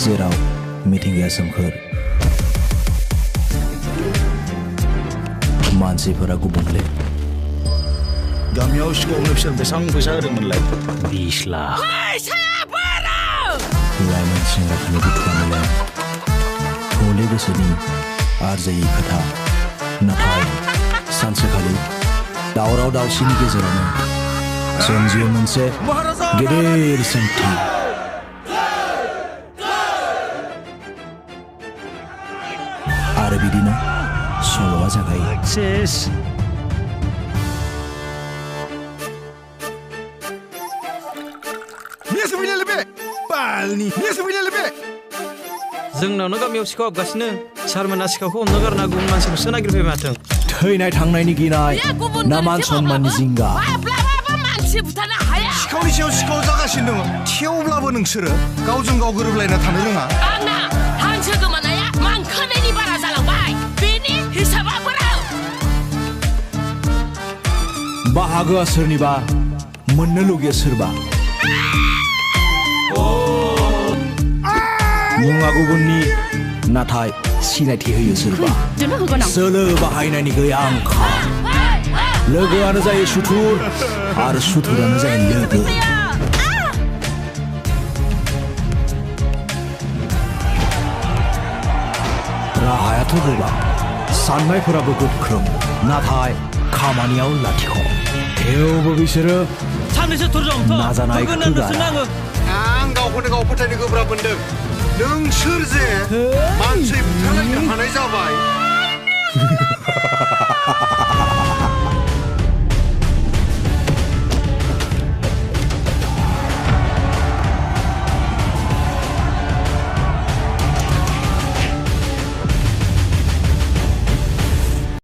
जेराव मिथिंगाया सोमखोर मानसिफोरा गुबुंले गामियाव सिखावनो बिसोर बेसेबां फैसा होदोंमोनलाय 20 लाख लाइमोन सेंग्राफोरनि दुखुआ मिलाया हले गोसोनि आरजायै खोथा नाथाय सानसेखालि दावराव दावसिनि गेजेरावनो सोमजियो मोनसे गेदेर सोंथि आरो बिदिनो सल'आ जागायो सेस जोंनावनो गामियाव सिखाव हाबगासिनो सारमोना सिखावखौ हमनो गारना गुबुन मानसिखौसो नागिरफैबाय माथो थैनाय थांनायनि गिनाय ना मान सन्माननि जिंगा सिखावनि सायाव सिखाव जागासिनो दङ थेवब्लाबो नोंसोरो गावजों गाव गोरोबलायना थानो रोङा आंना हांसो गोमानाया मांखोनायनि बारा जालांबाय बेनि हिसाबा बोराव बाहागोआ सोरनिबा मोननो लुगैयो सोरबा मुङा गुबुननि नाथाय सिनायथि होयो सोरबा सोलो बाहायनायनि गैया आंखाल लोगोआनो जायो सुथुर आरो सुथुरानो जायो लोगो राहायाथ' गोबां साननायफोराबो गोख्रों नाथाय खामानियाव लाथिख' थेवबो बिसोरो साननैसो थुरजों नाजानायखौ गारा आं गावखौनो गाव फोथायनो गोब्राब मोनदों नोंसोर जे मानसि बुथारलायनो हानाय जाबाय